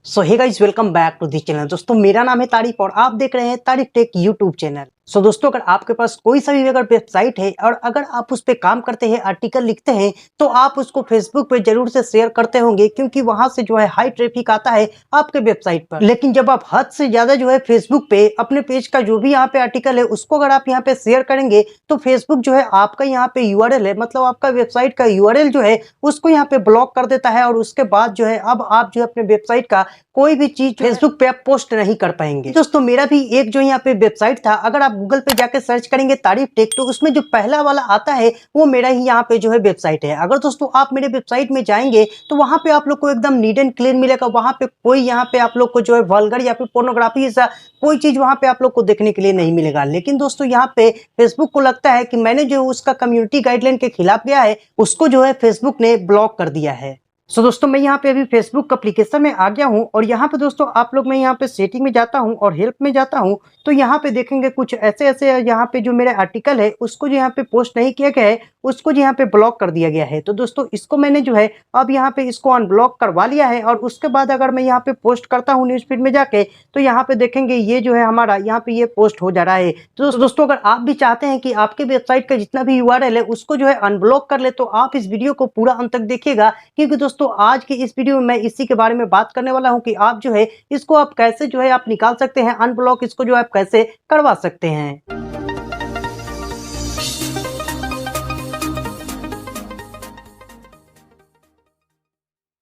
So hey guys, welcome back to this channel. दोस्तों, मेरा नाम है तारिफ और आप देख रहे हैं तारिफटेक यूट्यूब चैनल। सो दोस्तों, अगर आपके पास कोई सा भी अगर वेबसाइट है और अगर आप उस पे काम करते हैं, आर्टिकल लिखते हैं, तो आप उसको फेसबुक पे जरूर से शेयर करते होंगे, क्योंकि वहां से जो है हाई ट्रैफिक आता है आपके वेबसाइट पर। लेकिन जब आप हद से ज्यादा जो है फेसबुक पे अपने पेज का जो भी यहाँ पे आर्टिकल है उसको अगर आप यहाँ पे शेयर करेंगे, तो फेसबुक जो है आपका यहाँ पे यूआरएल है, मतलब आपका वेबसाइट का यूआरएल जो है उसको यहाँ पे ब्लॉक कर देता है। और उसके बाद जो है अब आप जो है अपने वेबसाइट का कोई भी चीज फेसबुक पे आप पोस्ट नहीं कर पाएंगे। दोस्तों, मेरा भी एक जो यहाँ पे वेबसाइट था, अगर आप गूगल पे जाके सर्च करेंगे तारीफटेक, तो उसमें जो पहला वाला आता है वो मेरा ही यहाँ पे जो है वेबसाइट है। अगर दोस्तों आप मेरे वेबसाइट में जाएंगे तो वहां पे आप लोग को एकदम नीट एंड क्लीन मिलेगा। वहां पे कोई यहाँ पे आप लोग को जो है वल्गर या फिर पोर्नोग्राफी ऐसा कोई चीज वहां पे आप लोग को देखने के लिए नहीं मिलेगा। लेकिन दोस्तों, यहाँ पे फेसबुक को लगता है कि मैंने जो उसका कम्युनिटी गाइडलाइन के खिलाफ गया है, उसको जो है फेसबुक ने ब्लॉक कर दिया है। सो दोस्तों, मैं यहाँ पे अभी फेसबुक एप्लीकेशन में आ गया हूँ और यहाँ पे दोस्तों आप लोग, मैं यहाँ पे सेटिंग में जाता हूँ और हेल्प में जाता हूँ, तो यहाँ पे देखेंगे कुछ ऐसे ऐसे यहाँ पे जो मेरा आर्टिकल है उसको जो यहाँ पे पोस्ट नहीं किया गया है, उसको जो यहाँ पे ब्लॉक कर दिया गया है। तो दोस्तों, इसको मैंने जो है अब यहाँ पे इसको अनब्लॉक करवा लिया है। और उसके बाद अगर मैं यहाँ पे पोस्ट करता हूँ न्यूज फीड में जाके, तो यहाँ पे देखेंगे ये जो है हमारा यहाँ पे ये पोस्ट हो जा रहा है। तो दोस्तों, अगर आप भी चाहते हैं कि आपके वेबसाइट का जितना भी यूआरएल है उसको जो है अनब्लॉक कर ले, तो आप इस वीडियो को पूरा अंत तक देखिएगा, क्योंकि दोस्तों आज की इस वीडियो में मैं इसी के बारे में बात करने वाला हूं कि आप जो है इसको आप कैसे जो है आप निकाल सकते हैं, अनब्लॉक इसको जो आप कैसे करवा सकते हैं।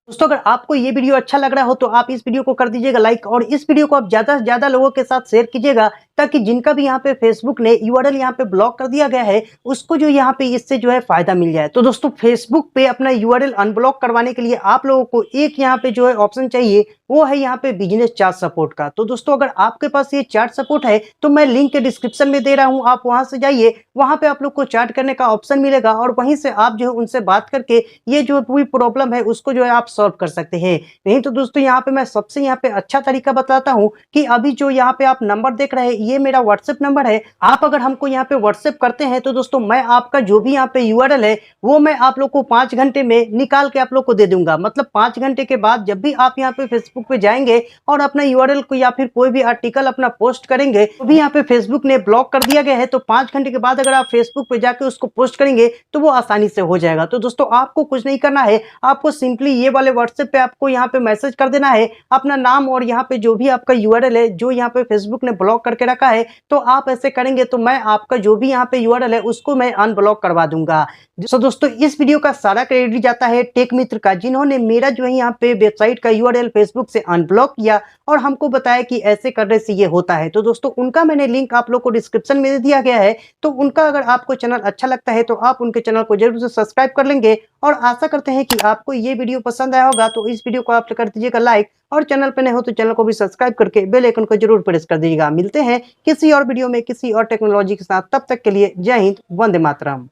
दोस्तों, अगर आपको ये वीडियो अच्छा लग रहा हो तो आप इस वीडियो को कर दीजिएगा लाइक, और इस वीडियो को आप ज्यादा से ज्यादा लोगों के साथ शेयर कीजिएगा, ताकि जिनका भी यहाँ पे फेसबुक ने यूआरएल यहाँ पे ब्लॉक कर दिया गया है उसको जो यहाँ पे इससे जो है फायदा मिल जाए। तो दोस्तों, फेसबुक पे अपना यूआरएल अनब्लॉक करवाने के लिए आप लोगों को एक यहाँ पे जो है ऑप्शन चाहिए, वो है यहाँ पे बिजनेस चार्ट सपोर्ट का। तो दोस्तों, अगर आपके पास ये चार्ट सपोर्ट है तो मैं लिंक के डिस्क्रिप्शन में दे रहा हूँ, आप वहां से जाइए, वहां पे आप लोग को चार्ट करने का ऑप्शन मिलेगा और वहीं से आप जो है उनसे बात करके ये जो पूरी प्रॉब्लम है उसको जो है आप सॉल्व कर सकते हैं। नहीं तो दोस्तों, यहाँ पे मैं सबसे यहाँ पे अच्छा तरीका बताता हूँ कि अभी जो यहाँ पे आप नंबर देख रहे हैं ये मेरा व्हाट्सएप नंबर है। आप अगर हमको यहाँ पे व्हाट्सएप करते हैं तो दोस्तों मैं आपका जो भी यहाँ पे यूआरएल है वो मैं आप लोग को 5 घंटे में निकाल के आप लोग को दे दूंगा। मतलब 5 घंटे के बाद जब भी आप यहाँ पे फेसबुक पे जाएंगे और अपना यूआरएल को या फिर कोई भी आर्टिकल अपना पोस्ट करेंगे, तो भी यहाँ पे फेसबुक ने ब्लॉक कर दिया गया है, तो 5 घंटे के बाद अगर आप फेसबुक पे जाके उसको पोस्ट करेंगे तो वो आसानी से हो जाएगा। तो दोस्तों, आपको कुछ नहीं करना है, आपको सिंपली ये वाले व्हाट्सएप पे आपको यहाँ पे मैसेज कर देना है अपना नाम और यहाँ पे जो भी आपका यूआरएल है जो यहाँ पे फेसबुक ने ब्लॉक करके रखा है। तो आप ऐसे करेंगे तो मैं आपका जो भी यहाँ पे यूआरएल है उसको मैं अनब्लॉक करवा दूंगा। तो दोस्तों, इस वीडियो का सारा क्रेडिट जाता है टेक मित्र का, जिन्होंने मेरा जो है यहाँ पे वेबसाइट का यूआरएल फेसबुक से अनब्लॉक किया और हमको बताया कि ऐसे करने से ये होता है। तो दोस्तों, उनका मैंने लिंक आप लोग को डिस्क्रिप्शन में दे दिया गया है। तो उनका अगर आपको चैनल अच्छा लगता है तो आप उनके चैनल को जरूर से सब्सक्राइब कर लेंगे। और आशा करते हैं कि आपको ये वीडियो पसंद आया होगा। तो इस वीडियो को आप कर दीजिएगा लाइक, और चैनल पे नए हो तो चैनल को भी सब्सक्राइब करके बेल आइकन को जरूर प्रेस कर दीजिएगा। मिलते हैं किसी और वीडियो में किसी और टेक्नोलॉजी के साथ, तब तक के लिए जय हिंद, वंदे मातरम।